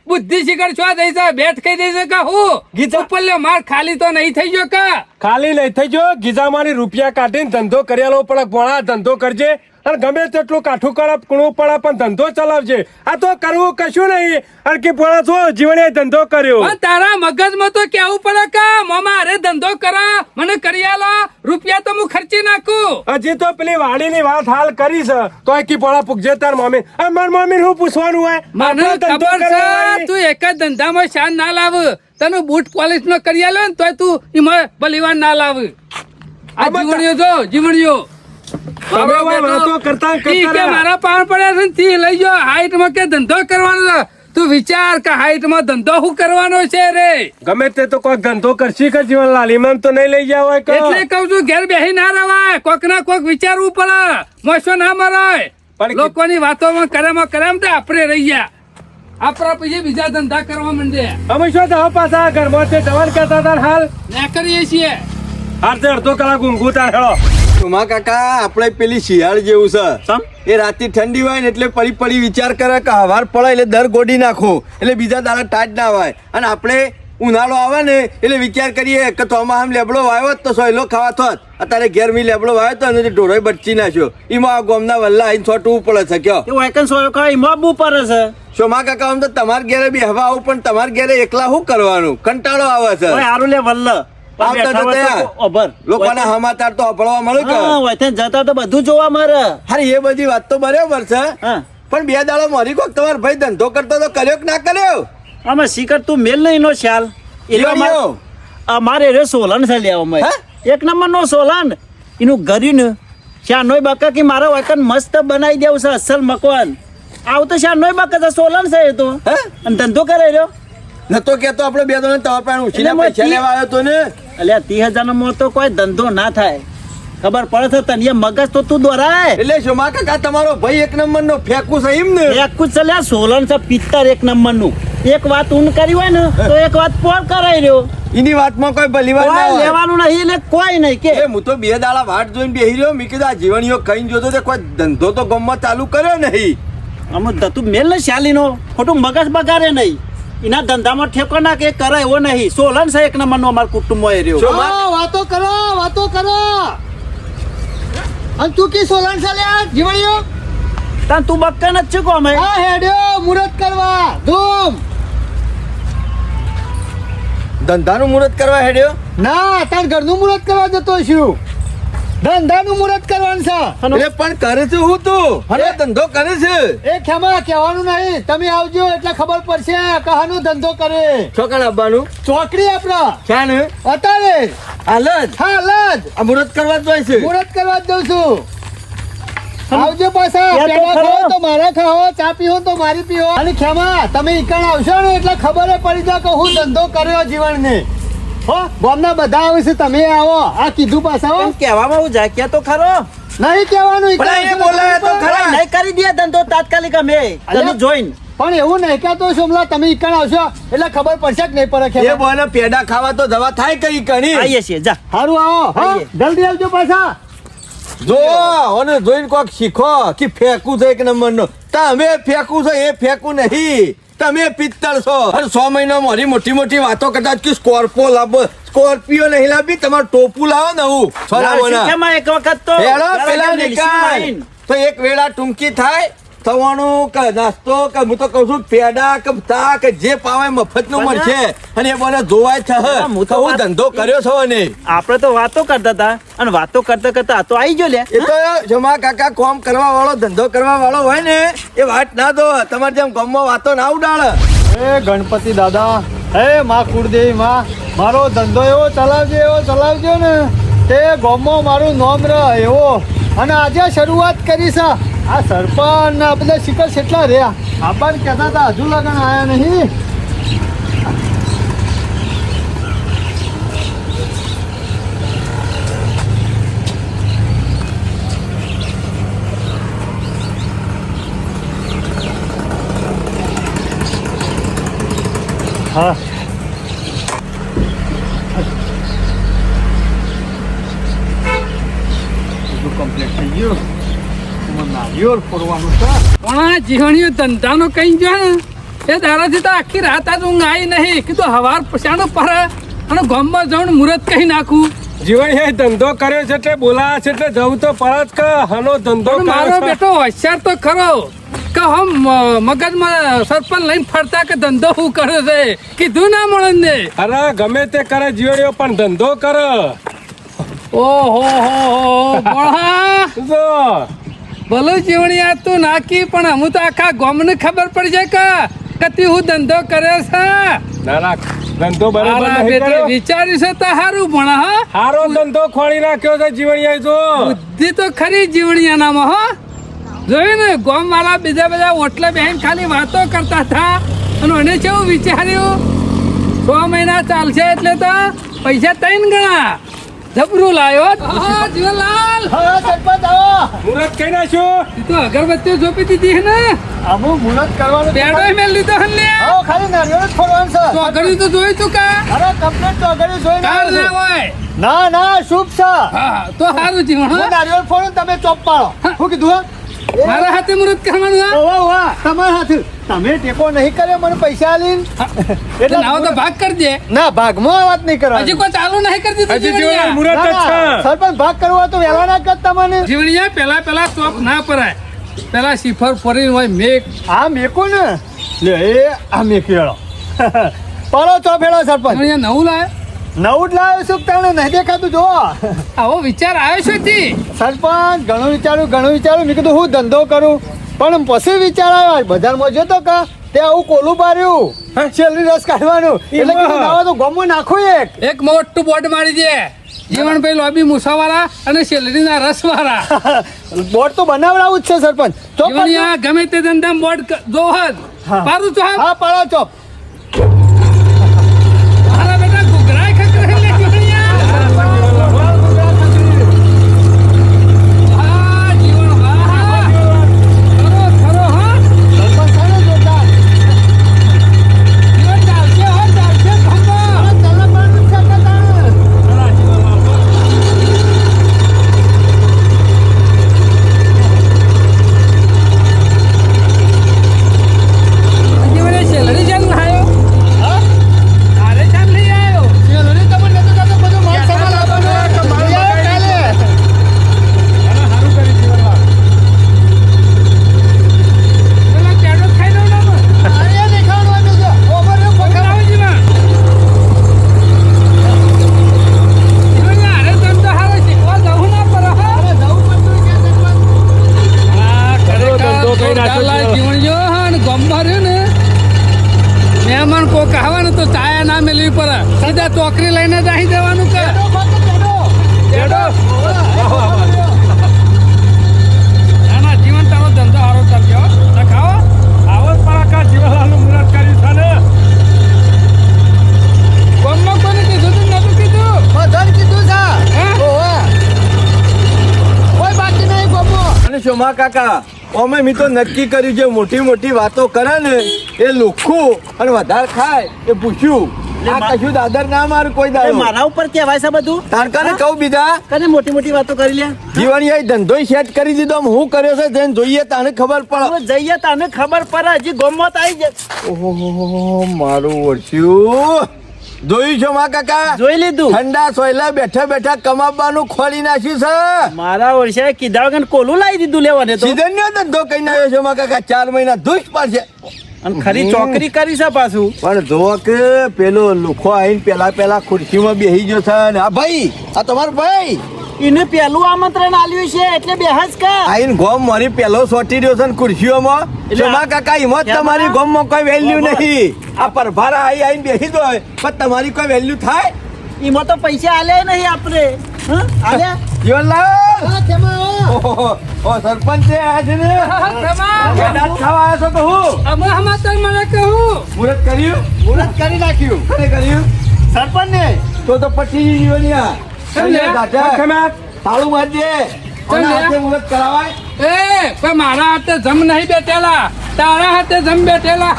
બુદ્ધિ શિખર છો દઈ છે બેઠ કહી દઈ છે કે હું ગીતા- ઉપર લ્યો માર ખાલી તો નહીં થઈ ગયો કા ખાલી નહીં થઈ જો ગીજામાની રૂપિયા કાઢીને ધંધો કર્યાલો પણ ભણા ધંધો કરજે અને ગમે તેટલું કાઠું કરે કૂણું પડે પણ ધંધો ચલાવજે આ તો કરવું કશું નહીં અને કે પોણા છો જીવને ધંધો કર્યો પણ તારા મગજમાં તો કેવું પડે કા મામા અરે ધંધો કરા મને કરી આલો રૂપિયા તો હું ખર્ચી નાખું હજી તો પેલી વાડીની વાત હાલ કરી છે તો કી પોણા પૂગજે તાર મમ્મી અને માર મમ્મી શું પૂછવાનું હોય મને આપણે ધંધો ખબર છે કરવાનો તું એક જ ધંધામાં શાન ના લાવ તને બૂટ પોલિશ નો કરી આલ્યો ને તોય તું એમાં બલીવાન ના લાવ આ જીવણીઓ જો જીવણીઓ તમે વાતો કરતા ઈ કે મારા પાન પડ્યા છે ને તી લઈ જાઓ હાઈટ માં કે ધંધો કરવાનો છે તું વિચાર કે હાઈટ માં ધંધો શું કરવાનો છે રે ગમે તે તો કોઈ ધંધો કરશી કે જીવનલાલ એમાં તો નહીં લઈ જાવ હોય કે એટલે કઉ છું ઘેર બેહી ના રવાય કોક ના કોક વિચારવું પડે મોસો ના મરાય પણ લોકોની વાતોમાં કરેમ તો આપણે રહી ગયા આપણા પછી બીજા ધંધા કરવા માંડ્યા અમે શું તો પાછા ઘરમાં તે જવાન કરતા હતા હાલ ના કરીએ છીએ હાલ તે અડધો કલાક ઊંઘું તાર હેળો ઉમા કાકા આપણે પેલી શિયાળ જેવું છે સમ? એ રાતે ઠંડી હોય ને એટલે પડી વિચાર કરે કે હવાર પડે એટલે દર ગોડી નાખો એટલે બીજા દાડા ટાટ ના હોય અને આપણે ઉનાળો આવે ને એટલે વિચાર કરીએ કે તો આમ લેબડો વાવ્યો તો સોયલો ખાવા થોત અત્યારે ઘેર મી લેબડો વાવ્યો તો અને ઢોરોય બચી નાખ્યો એમાં આ ગોમના વલ્લા આવીને છોટવું પડે છે કયો એ વાયકન સોયો કઈ મોબુ પર છે શોમા કાકા આમ તો તમારા ઘેરે બી હવા આવું પણ તમારા ઘેરે એકલા શું કરવાનું કંટાળો આવે છે ઓય હારું લે વલ્લ આવતા તો ત્યાં. ઓભર લોકોના સમાચાર તો સાંભળવા મળે કે હા વાયથે જતા તો બધું જોવા મળે અરે એ બધી વાત તો બરાબર છે હા પણ 2 દાડા મોરી કોક તમારો ભાઈ ધંધો કરતો તો કર્યો કે ના કર્યો આમાં શિખર તું મેલ નહીં નો ખ્યાલ જીવણીઓ. અમારે રે સોલન છે લેવા અમે હે? એક નંબર નો સોલન એનું ગર્યું ને શ્યા નોય બાકા કે મારા વાયકન મસ્ત બનાવી દેવું છે અસલ મકવાન આવ તો શ્યા નોય બાકા છે સોલન છે એ તો હે? અને ધંધો કરે રહ્યો નતો કેતો આપણે 2 દાડા તમારા પાસે ઉછીના એટલે પૈસા મેં લેવા આવ્યો તો ને અલ્યા 30,000 માં તો કોઈ ધંધો ના થાય ખબર પડે છે તને એ મગજ તો તું દોરાય એટલે શોમા કાકા તમારો ભાઈ એક નંબર નો ફેંકું છે એમ ને એક કુછ ચલ્યા સોલન છે પિત્તર એક નંબર નું એક વાત ઊન કરી હોય ને તો એક વાત પોળ કરાઈ રહ્યો એની વાતમાં કોઈ ભલીવાર ના કોઈ હોય લેવાનું નહીં એટલે કોઈ નહીં કે એ હું તો 2 દાડા વાટ જોઈને બેહી રહ્યો મેં કીધું આ જીવણીઓ ખાઈને જોતો તે કોઈ ધંધો તો ગામમાં ચાલુ કર્યો નહીં અમુક તું મેલ ને શાલીનો ખોટું મગજ બગાડે નહીં એના ધંધામાં ઠેકો ના કે કરે એવો નહીં સોલન છે એક નંબર નો અમારા કુટુંબમાં એ રહ્યો શોમા- હા, વાતો કરો અને તું કી સોલન છે લ્યા જીવણીઓ તાન તું બક્કન જ ચૂકો અમે આ હેડ્યો મુરત કરવા ધૂમ ધંધાનું મુહૂર્ત કરવા હેડ્યો ના તાર ઘરનું મુરત કરવા જતો છું ધંધાનું મુરત કરવાનું છે એટલે પણ કરે છે હું તું અરે ધંધો કરે છે એ ખેમા કહેવાનું નહીં તમે આવજો એટલે ખબર પડશે કહાનો ધંધો કરે છોકરા આવવાનું ચોકડી આપડા ક્યાં ને અત્યારે હાલ જ હા લજ આ મુહૂર્ત કરવા જ હોય છે મુરત કરવા જ દઉં છું આવજો પાછા યા તો પેલા ખરો. ખાઓ તો મારા ખાઓ ચા પીવો તો મારી પીવો અને ખેમા તમે ઈકણ આવશો ને એટલે ખબર પડી જાય કે હું ધંધો કર્યો જીવન ને હો ગામના બધા આવે છે તમે આવો આ કીધું પાછા હો પણ કહેવામાં હું જાય કે તો ખરો નહીં કહેવાનું ઈકણ પણ એ આવશો બોલાય તો ને ખરા. નહીં કરી દે ધંધો તાત્કાલિક અમે તને જોઈને પણ એવું નહીં કહેતો સોમલા તમે ઈકણ આવશો એટલે ખબર પડશે કે નહીં પડે એ ખેમા બોને પેડા ખાવા તો દવા થાય કઈ કણી આવીએ છીએ જા સારું આવો હા આવીએ. જલ્દી આવજો પાછા જો અને જોઈને કોક શીખો કે ફેંકું છે એક નંબર નો તમે ફેંકું છે એ ફેંકું નહીં તમે પિત્તળ છો અને 6 મહિના મારી મોટી મોટી વાતો કરતા કે સ્કોર્પિયો લાવો સ્કોર્પિયો નહીં લાવી તમારું ટોપું લાવો નવું સોના મોના શીખેમાં એક વખત તો હેડો પેલા લઈને નિકાલ લઈને. તો એક વેળા ટૂંકી થાય થવાનું કે નાસ્તો કે હું તો કહું છું પેડા કે ચા કે જે પાવે મફતનું મળશે અને એ બોલે જોવાય છે હા, હું તો તો હું વાત- ધંધો કર્યો છો ને આપણે તો વાતો કરતા હતા અને વાતો કરતા કરતા આ તો આવી ગયો લે એ તો જમા કાકા કોમ કરવા વાળો ધંધો કરવા વાળો હોય ને એ વાત ના દો તમારે જેમ ગામમાં વાતો ના ઉડાડે એ ગણપતિ દાદા હે માં કુળદેવી માં મારો ધંધો એવો ચલાવજો ને તે ગામમાં મારું નામ રહે એવો અને આજે શરૂઆત કરી છે આ સરપંચ ને આ બધા શિખર કેટલા રહ્યા આબાર કહેતા હતા હજુ લગન આયા નહીં હા બધું કમ્પ્લીટ થઈ ગયું નારિયેળ ફોડવાનું છે પણ આ જીવણીઓ ધંધાનો કઈ ગયો ને એ દાડાથી તો આખી રાત આજ ઊંઘ આવી નહીં કીધું હવાર પછાણો પર અને ગામમાં જવાનું મુહૂર્ત કહી નાખું જીવણ એ ધંધો કર્યો છે એટલે બોલાયા છે એટલે જવું તો પરત કે હનો ધંધો પણ મારો કર્યો છે. બેટો હોશિયાર તો ખરો કે હમ મગજમાં સરપંચ લઈને ફરતા કે ધંધો શું કર્યો છે કીધું ના મળે ને અરે ગમે તે કરે જીવણીઓ પણ ધંધો કરે ઓહો હો ભોળા જો ભલો જીવણિયા તું નાખી પણ હું તો આખા ગામને ખબર પડી જાય કે તી હું ધંધો કર્યો છે ના ના ધંધો બરાબર મારા નહીં બેટે કર્યો. વિચાર્યું છે તો સારું ભણા હા હારો ધંધો ખોળી નાખ્યો છે જીવણીયા જો બુદ્ધિ તો ખરી જીવણિયાનામાં હો જોયું ને ગામ વાળા બીજા બધા ઓટલે બેહીને ખાલી વાતો કરતા હતા અને મને કેવું વિચાર્યું 6 મહિના ચાલશે એટલે તો પૈસા 3 ગણા જબરું લાયો હા જીવનલાલ હા સરપંચ આવો મુરત કઈ નાખ્યું તું તો અગરબત્તીઓ જોપી દીધી હે ને આવું મુહૂર્ત કરવાનું છે. પેડોય મેલ લીધો હે ને આવો ખાલી નારિયેળ જ ફોડવાનું છે તો અગડી તો જોઈ તું કા અરે કમ્પ્લીટ તો આગળ જોઈને કાર આવ્યો ના છું. હોય ના ના શુભ છે હા તો સારું જીવણ હું હા નારિયેળ ફોડું તમે ચોપ પાડો શું કીધું હો? મારા હાથે મુહૂર્ત કરવાનું હા ઓવા ઓવા તમારા હાથ તમે ટેકો નહીં કર્યો મને પૈસા આલીને એટલે નાવ તો ભાગ કરજે ના ભાગમાં આ વાત નહીં હજી કરવાની કોઈ ચાલુ નહીં કરતી તું હજી જીવણીયા જીવણિયા મુરત જ ના, ના, છે સરપંચ ભાગ કરવો હોય તો વહેલા ના કરતા મને જીવણિયા પેલા ચોપ ના પરાય પેલા સિફર ફરીને હોય મેઘ આ મેકો ને લે એ આ મેકેળો પાડો ચોપેડો સરપંચ જીવણિયા નવું લાય નવું જ લાવ્યો છું તને નહીં દેખાતું જો આવો વિચાર આવ્યો છે તી સરપંચ ઘણું વિચાર્યું મેં કીધું હું ધંધો કરું પણ પછી વિચાર આવ્યો બજારમાં જતો કા તે આવું કોલું પાર્યું શેરડી રસ કાઢવાનું એટલે કીધું નાવા તો ગમો નાખો એક મોટું બોર્ડ મારી દે જીવણભાઈ લોબી મૂસાવાળા અને શેલડીના રસવાળા બોર્ડ તો બનાવડાવું જ છે સરપંચ ચોપ જીવણિયા ગમે તે ધંધા બોર્ડ જોહદ હા. પારું તો હા પાડો ચોપ મારા બેટા ઘૂઘરાય ખકરે લે જીવણિયા હા જીવણ વાહ ખરો હા સરપંચ છે ને જોરદાર. જીવણ ચાલશે ખંભા ચલાવવાનું જ છે કે તાણે? જીવણે શેલડી ચાલ લાયો હા? તારે ચાલ લઈ આવ્યો શેરડી તમને નતું કહેતો બધું માલ સામાન આપવાનો. લઈ આવ્યો કાલે. સારું કરી જીવણમાં પેલા પેડો ખાઈ દઉં ને આ દેખાડવાનું હોય તો જો. ઓવર રહ્યો પકડ. આવો જીવણ જીવણિયા અરે ધંધો હારો શીખવા જવું ના પડે હા અરે જવું પડતું હોય કે સરપંચ? આ ધંધો ખરેખર કઈ નાખ્યો જોરદાર છે. જીવણ જો હા ને ગમમાં રહ્યું ને મહેમાન કોક આવે ને તો ચાયા ના મેળવી પડે સીધા ચોકરી લઈને જ આવી દેવાનું કે પેડો. ના ના જીવન તારો ધંધો હારો ચાલજો લખાવો આવો જ પરાકા જીવનલાલનું મુરત કર્યું છે ને ગમમાં કોને કીધું તું નતું કીધું બધાને કીધું છે. હે? ઓવે. કોઈ બાકી નહીં ગમો. અને શોમા કાકા અમે મી તો નક્કી કર્યું છે મોટી મોટી વાતો કરે ને એ લુખું અને વધારે ખાય એ પૂછ્યું આ કશું દાદર ના મારું કોઈ અરે દાડો મારા ઉપર કહેવાય છે બધું તારકાને કહું બીજા કને મોટી મોટી વાતો કરી લે જીવણીયાએ ધંધો સેટ કરી દીધો આમ હું કર્યો છે જેને જોઈએ તાને ખબર પડે હવે જઈએ તને ખબર પડે હજી ગોમત આવી જાય ઓહો મારું વર્ષ્યું જોયું છે માં કાકા જોઈ લીધું ઠંડા સોયલા બેઠા બેઠા કમાવાનું ખોલી નાખ્યું છે મારા ઓળશા કીધા વગર કોલું લાવી દીધું લેવાને તો સીધન ધંધો કઈ આવ્યો છે માં કાકા 4 મહિના દુષ્ટ પાડશે અને ખરી ચોકરી કરી છે પાછું પણ જો કે પેલો લુખો આવીને પેલા ખુરશીમાં બેહી ગયો છે ને આ ભાઈ આ તમારો ભાઈ એને પેલું આમંત્રણ આલ્યું છે એટલે બેહજ કા આઈને ગોમ મારી પેલો સોટી રહ્યો છે ને ખુરશીઓમાં શેમાં કાકા હિંમત તમારી ગોમમાં કોઈ વેલ્યુ નહીં આ પરભારા આઈને બેસી દો પણ તમારી કોઈ વેલ્યુ થાય એમાં તો પૈસા આલે નહીં આપણે આલ્યા જીવનલાલ હા, તેમાં ઓહો, ઓ સરપંચ છે આ છે ને દાંત ખાવા આવ્યો છો તો હું અમે સમાચાર મને કહું મુહૂર્ત કર્યું મુહૂર્ત કરી નાખ્યું કોને કર્યું સરપંચ ને તો પછી જીવનિયા કેમ લે? ખેમા તાળું મારજે કેમ લે? હાથે મુહૂર્ત કરાવાય એ પણ મારા હાથે જમ નહીં બેઠેલા તારા હાથે જમ બેઠેલા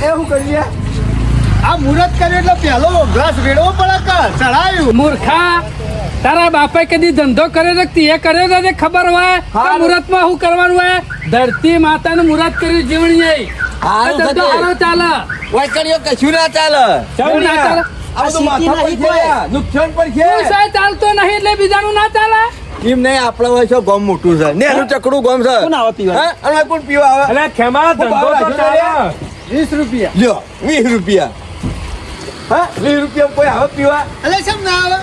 એ હું કરીએ આ મુહૂર્ત કર્યું એટલે પહેલો ગ્લાસ રેડવો પડે કે ચડાયું મૂર્ખા તારા બાપે કદી ધંધો કર્યો તો તે કર્યો તો તે ખબર હોય હા. મુહૂર્તમાં શું કરવાનું હોય ધરતી માતાનું મુહૂર્ત કર્યું જીવણીએ હારું ધંધો થશે. હારો ચાલે ઓય કર્યો કશું ના ચાલે શું ના ચાલે? આ બધું સિટી માથા પર નહીં છે કોઈ. નુકસાન પર છે તું સાહેબ ચાલતો નહીં એટલે બીજાનું ના ચાલે એમ નહીં આપણે હોય છે ગોમ મોટું છે ને એનું ચકડું ગોમ છે કોણ આવે પીવા? હા? અને કોણ પીવા આવે અરે ખેમા ધંધો તો ચાલે 20 રૂપિયા લ્યો 20 રૂપિયા હા 20 રૂપિયા કોઈ આવે પીવા એટલે કેમ ના આવે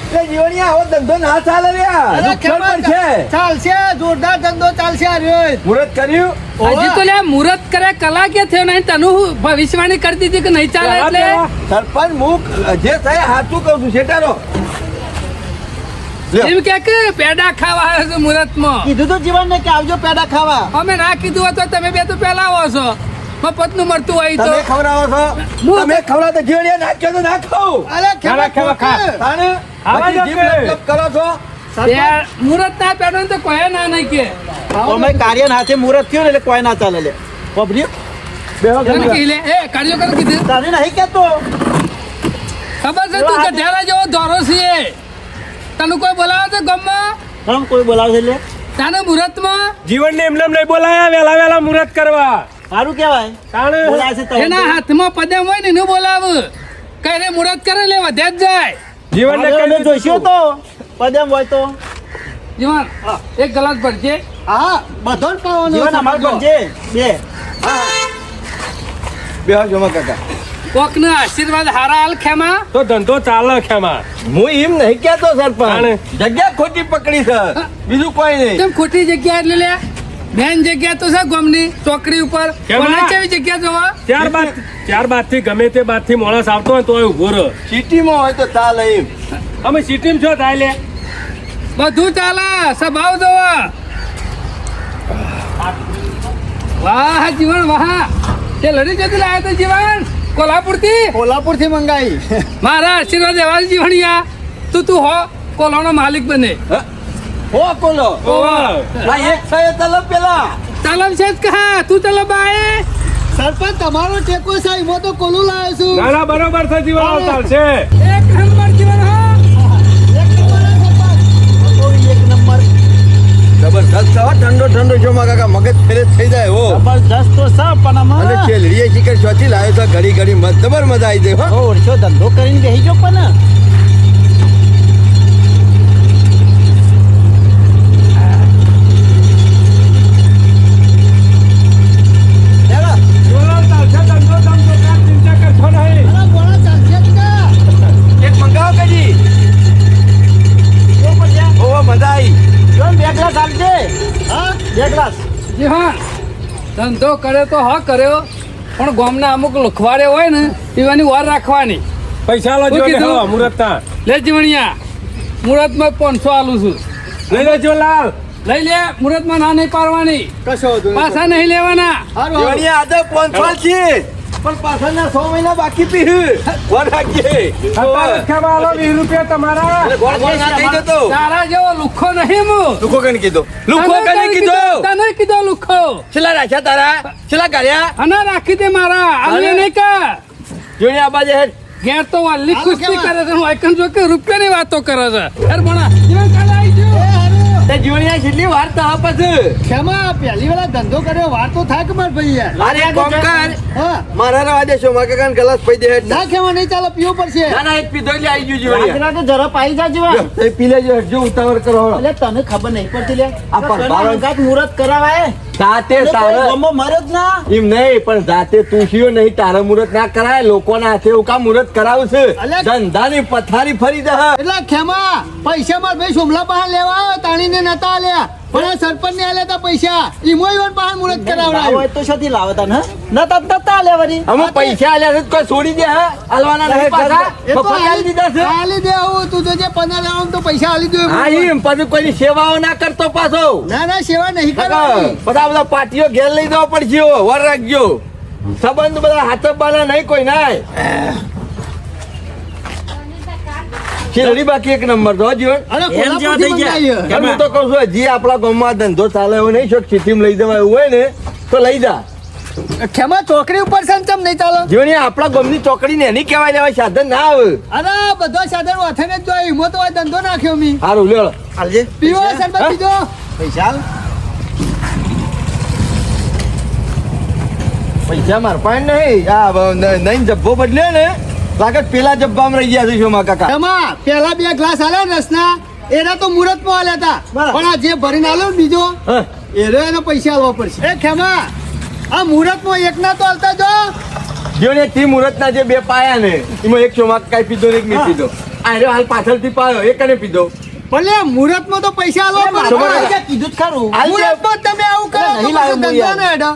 એટલે જીવણીયા આવો ધંધો ના ચાલે રે અરે નુકસાન ખેમા, પર છે ચાલશે જોરદાર ધંધો ચાલશે આ રહ્યો મુહૂર્ત કર્યું હજી તો લે મુહૂર્ત કરે કલા કે થયો નહીં તનું હું ભવિષ્યવાણી કરી દીધી કે નહીં ચાલે એટલે સરપંચ મુક જે થાય હાચું કહું છું શેટારો લ્યો. એમ કે પેડા ખાવા આવે છે મુહૂર્તમાં કીધું તો જીવન ને કે આવજો પેડા ખાવા અમે ના કીધું હોત તો તમે બે તો પેલા આવો છો મફતનું મળતું હોય તો તમે ખવડાવો છો હું- તમે ખવડાવો તો જીવણીયા નાખ્યો તો ના ખાવ અરે ખેમા ખેમા, ખા. તાણે આવા પછી જ જીભ કે. લપ લપ કરો છો ત્યાં મુહૂર્ત ના પેડો તો કોઈ ના નહીં કે અમે કાર્ય હાથે મુહૂર્ત થયું ને એટલે કોઈ ના ચાલે લે પબરી બેહો એને કહી લે એ કાર્યો કરું કીધું તારે નહીં કેતો ખબર છે તું ગઢેલા જેવો દોરો છે તને કોઈ બોલાવે છે ગામમાં હમ કોઈ બોલાવશે લે તાને મુહૂર્તમાં જીવનને એમને એમ નહીં બોલાયા વેલા વેલા મુહૂર્ત કરવા સારું કેવાય તાણે બોલાવશે તો એના હાથમાં પદેમ હોય ને એનું બોલાવ કઈ રે મુહૂર્ત કરે લે વધે જ જાય જીવનને અમે કઈ જોઈશું તો પદેમ હોય તો જીવન એક ગ્લાસ ભરજે હા બધો જ પાવાનો જીવન અમાર સમજો. પણ છે બે બેહો જોમા કાકા કોકને આશીર્વાદ હારા હાલ ખેમા તો ધંધો ચાલે ખેમા હું એમ નહીં કેતો તાણે. સરપંચ જગ્યા ખોટી પકડી છે બીજું કોઈ નહીં કેમ ખોટી જગ્યા એટલે લે બેન જગ્યા તો છે ગામની ચોકડી ઉપર કેમ કોને ના? કેવી જગ્યા જોવા ત્યારબાદ થી ગમે તે બાદ થી માણસ આવતો હોય તો ઉભો રહો સિટીમાં હોય તો ચાલે એમ અમે સિટીમાં છો થાય લે બધું ચાલે સ્વભાવ જોવા વાહ જીવન વાહ તે લડી જતી લાવ્યો તો જીવન કોલ્હાપુર થી કોલ્હાપુર થી મંગાઈ મારા આશીર્વાદ એવા જીવણિયા તું હો કોલાનો માલિક બને હો કોલો ઓવા. આ એક સાયે તલબ પેલા તલબ છે જ કહા તું તલબ આયે સરપંચ તમારો ટેકો છે એમાં તો કોલું લાવ્યો છું ના ના બરોબર છે જીવન ચાલશે એક નંબર જીવન હો એક નંબર જબરદસ્ત હો, ઠંડો ઠંડો જોમા કાકા મગજ ફેરે થઈ જાય હો જબરજસ્ત તો છે પણ અને આમાં છેલરીએ શિખર ચોથી લાવ્યો તો ઘડી ઘડી મત જબર મજા આવી જાય હો ઓળશો ધંધો કરીને બેસી જો પણ જીવન ચાલશે ધંધો ધંધો કાંઈ ચિંતા કરશો નહીં અરે બોલા ચાલશે જ કે? એક મંગાવો કજી ઓ મજા આવી જોન બે ગ્લાસ આપજે હા બે ગ્લાસ જીવન ધંધો કર્યો તો હા કર્યો પણ ગામના અમુક લખવાડે હોય ને પીવાની વાર રાખવાની પૈસા લો શું જો કીધું? હેલો મુહૂર્તના લે જીવણિયા મુહૂર્તમાં 500 આલું છું લઈ લેજો લાલ લઈ લે મુહૂર્તમાં ના નહીં પાડવાની કશો વાંધો નહીં. પાછા નહીં લેવાના હારું, હારું. જીવણીયા આજે 500 છે પણ પાછળના 6 મહિના બાકી પી ગોળ રાખીએ અત્યારે ખેમા આલો 20 રૂપિયા તમારા એટલે ગોળ ગોળ ના થઈ જતો તારા જેવો લુખો નહીં હું લુખો કને કીધો લુખો કને કીધો તને કીધો લુખો છેલ્લા રાખ્યા તારા છેલ્લા કર્યા અને રાખી દે મારા આલે નહીં કા જોઈને આ બાજુ હેડ ઘેર તો વાલી આવું ખુશી કેવા? કરે છે હું આઈકન જો કે રૂપિયાની વાતો કરે છે અરે ભણા જીવન કાલે આવી એ ગયો હારું. તે જીવણીયા કેટલી વાર તો પછી ખેમા પહેલી વાર ધંધો કર્યો વાર તો થાય કે માર ભાઈ યાર અરે કોમ કર હા મારા રવા દેશો મારા કાકાને ગ્લાસ પી દે હેડ. ના ખેમા નહીં ચાલો પીવો પડશે. ના ના એક પીધો એટલે આવી ગયું જીવણિયા. આજના તો જરા પાઈ જા જીવા એ પી લેજો હટજો ઉતાવળ કરો. એટલે તને ખબર નહીં પડતી લે આ પણ બારો- અંગાત મુહૂર્ત કરાવાય જાતે એટલે કોઈ તારે ગમો મર્યો જ ના એમ નહીં પણ જાતે તું થયો નહીં તારે મુહૂર્ત ના કરાય લોકોના હાથે એવું કામ મુહૂર્ત કરાવશે અલ્યા. ધંધાની પથારી ફરી જા. એટલે ખેમા પૈસા માર ભાઈ સોમલા પાસે લેવા આવ્યો તાણીને નતા આલ્યા પણ આ સરપંચ ને આલ્યા તા પૈસા ઈમોઈવન પાસે મુહૂર્ત લાવો કરાવડાવ્યું. હોય તો શોધી લાવો તને નતા લેવાની અમે પૈસા આલ્યા છે તો કોઈ છોડી દે હા હાલવાના નહીં પાછા એ તો મફત આલી દીધા છે. આલી દે હું તું તો જે 15 લેવાનું તો પૈસા આલી દે. હા એમ પછી કોઈની સેવાઓ ના કરતો પાછો ના ના સેવા નહીં કાકા, કરવાની. બધા પાટીઓ ઘેર લઈ જવા પડશે વર રાખજો સંબંધ બધા હાથબાના નહીં કોઈ નાય શેરડી બાકી એક નંબર તો જીવન અરે એમ જેવા થઈ ગયા. કોલ્હાપુરથી હું તો કહું છું હજી આપણા ગામમાં ધંધો ચાલે એવો નહીં શોખ સિટીમાં લઈ જવા એવું હોય ને તો લઈ જા મંગાવ્યો. ખેમા ચોકડી ઉપર છે ને ચમ નહીં ચાલો. જીવન આપણા ગામની ચોકડી ને એની કહેવાય લેવાય સાધન ના આવે અરે બધો સાધન વાથે જ જોઈ હિંમત હોય ધંધો નાખ્યો મી. સારું લ્યો હાલજે પીવો સરબત પીજો. પૈસા હાલ. પૈસા માર પાસે નહીં આ નહીં જબ્બો બદલ્યો ને લાગે પેલા જબ્બામાં રહી ગયા છે શોમા કાકા ખેમા પેલા 2 ગ્લાસ આલ્યા ને રસના એના તો મુહૂર્ત માં આલ્યા હતા બરાબર. પણ આ જે ભરીને આલ્યો ને બીજો હા. એનો પૈસા આલવા પડશે. એ ખેમા આ મુહૂર્ત માં એક ના તો આલતા જો. જીવન એક થી મુહૂર્તના જે 2 પાયા ને એમાં એક શોમા કાકા પીધો ને એક મેં પીધો આ રહ્યો હાલ પાછળથી પાયો એક ને પીધો ભલે મુહૂર્ત માં તો પૈસા આલવા મારા પડે. પૈસા કીધું જ ખરું હાલ જે- મુહૂર્ત માં તમે આવું કરો તો નહીં લાવ્યો પછી હું ધંધો યાર. ના હેડો.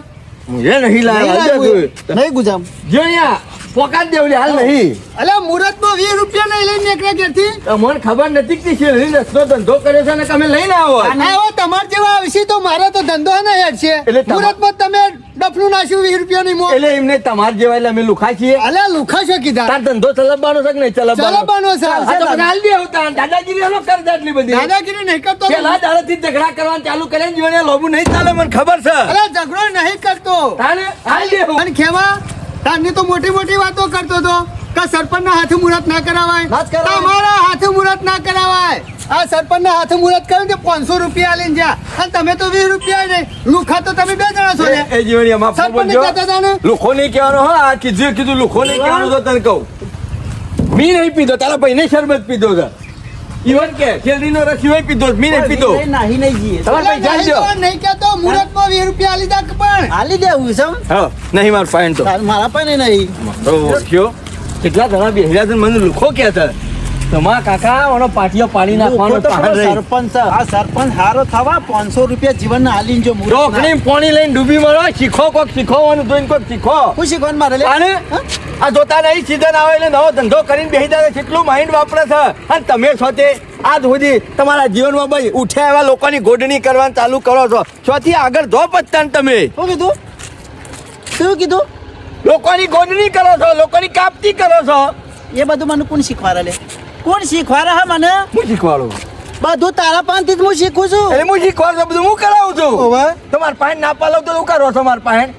એ નહીં લાવ્યો નહીં ગુજામ જીવણિયા પોકાત દેવલી હાલ નહીં અલ્યા મુહૂર્ત માં 20 રૂપિયા નહીં લઈને નીકળ્યા ઘેરથી. મને ખબર નથી કે શેરડી રસનો ધંધો કર્યો છે ને તમે લઈને આવો આવો તમાર જેવા આવશે તો મારે તો ધંધો ના હેડ છે. એટલે મુહૂર્ત માં તમે ડફલું નાખ્યું 20 રૂપિયા ની મો. એટલે એમને તમાર જેવા એટલે અમે લુખા છીએ અલ્યા લુખાશો કીધા. તાર ધંધો ચલાવવાનો છે કે નહીં ચલાવવાનો ચલાવવાનો છે. હા તો મને હાલ દે હું તાર દાદાગીરી એનો કર દે આટલી બધી દાદાગીરી નહીં કરતો. પેલા દાડાથી ઝઘડા કરવાનું ચાલુ કરે ને જીવને લોબુ નહીં ચાલે મને ખબર છે અલ્યા ઝઘડો નહીં કરતો. તાને હાલ દે હું અને ખેમા તારની તો મોટી મોટી વાતો કરતો તો કે સરપંચ ના હાથે મુહૂર્ત ના કરાવાય. ના જ કરાવાય. તમારા હાથે મુહૂર્ત ના કરાવાય. આ સરપંચ ના હાથે મુહૂર્ત કર્યું તે 500 રૂપિયા આલીને જા અને તમે તો 20 રૂપિયા નહીં. લુખા તો તમે 2 જણા છો ને. એ જીવણીયા માફ સરપંચ બોલજો કહેતા હતા ને. લુખો નહીં કહેવાનો હો આ કીધું લુખો નહીં કહેવાનું તો તને કહું મી નહીં પીધો તારા ભાઈને શરબત પીધો છે ઈવન કે શેરડીનો રસ ઈવન પીધો મી નહીં પીધો નાહી નહીં જઈએ તમારે અલ્યા પૈસા નહીં આપજો. તો નહીં કહેતો મુહૂર્તમાં 20 રૂપિયા આલી જા પણ. હાલી દેવું છે એમ? હા નહીં માર ફાઈન તો મારા પણ નહીં ઓળખ્યો કેટલા જણા બેહ્યા છે મને લુખો કે છે તમારા કાકા ઓનો પાટીઓ પાડી નાખવાનો તો પહાડ પેલો રહી સરપંચ છે. આ સરપંચ હારો થવા 500 રૂપિયા જીવન હાલીને જો મુહૂર્ત ના- રોકડી પોણી લઈને ડૂબી મરો શીખો કોક શીખોવાનું જોઈને કોક શીખો હું શીખવાનું મારે લે અને આ જોતા નહીં સીઝન આવે એટલે નવો ધંધો કરીને બેસી જાય કેટલું માઇન્ડ વાપરે છે અને તમે છો તે આજ સુધી તમારા જીવનમાં ભાઈ ઉઠ્યા એવા લોકોની ગોડણી કરવાનું ચાલુ કરો છો ચોથી આગળ ધો પત્તા ને તમે શું કીધું શું કીધું લોકોની ગોડણી કરો છો લોકોની કાપતી કરો છો એ બધું મને કોણ શીખવાડે લે કોણ શીખવાડે હા મને હું શીખવાડું બધું તારા પાસેથી જ હું શીખું છું એટલે હું શીખવાડું છું બધું હું કરાવું છું ઓવે. તમારા પાણી ના પાલો તો શું કરો છો મારા પાણી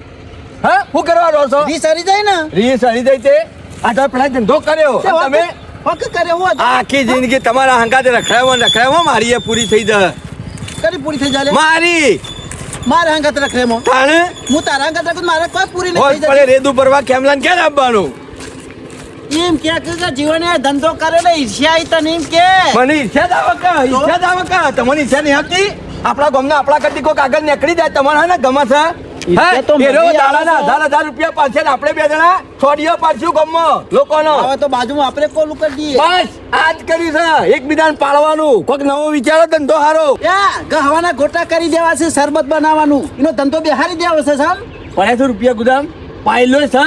હા હું કરવા રહો છો રી સરી જાય ને રીસ હરી જાય તે આ તો પેલા ધંધો કર્યો તે અને તમે વખત કરે હું હતું. આખી જિંદગી તમારા હંગાતે રખડાવવા મારી એ પૂરી થઈ જાય કરી પૂરી થઈ જાય લે. મારી મારે હંગાત રખડે મો તાણે હું તારા હંગાત રખું મારે કોઈ પૂરી હોજ નહીં થઈ પડે રેદુ ભરવા કેમલાન ક્યાં આપવાનું જાય એમ કે જીવને ધંધો કરે ને ઈર્ષ્યા આવી તને એમ કે મને ઈચ્છા દાવ કા તમને ઈચ્છા નહીં હતી આપણા ગામના આપણા કરતી કોઈક આગળ નીકળી જાય તમારે હા ને ગમે છે ઈચ્છા તો મને આવે દાડાના છે. 1000 રૂપિયા પાછે ને આપણે 2 જણા છોડીઓ પાડશું ગામમાં લોકોનો હવે તો બાજુમાં આપણે કોલ કરી દઈએ બસ આજ કર્યું છે એકબીજાને પાળવાનું કોઈક નવો વિચારો ધંધો હારો ગહવાના ગોટા કરી દેવા છે શરબત બનાવવાનું એનો ધંધો બેહારી દેવો છે સાહેબ 500 રૂપિયા ગુદામ પાયલો છે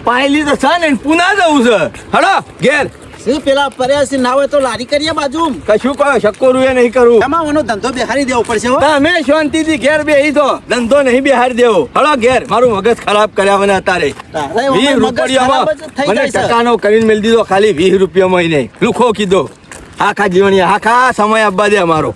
પાયલી તો છે ને પુના જવું છે હડો ઘેર શું પેલા પર્યાસી ના હોય તો લારી કરીએ બાજુ કશું કહો શક્કોરું એ નહીં કરું એમાં એનો ધંધો બેહારી દેવો પડશે હો. તમે શાંતિથી ઘેર બેહી તો ધંધો નહીં બેહાર દેવો હળો ઘેર મારું મગજ ખરાબ કર્યા મને અત્યારે તારે 20 મગજ ખરાબ જ થઈ મને જાય છે. ટકાનો કરીને મેળ દીધો ખાલી 20 રૂપિયા મહિને લુખો કીધો આખા જીવણી આખા સમય આપવા દે અમારો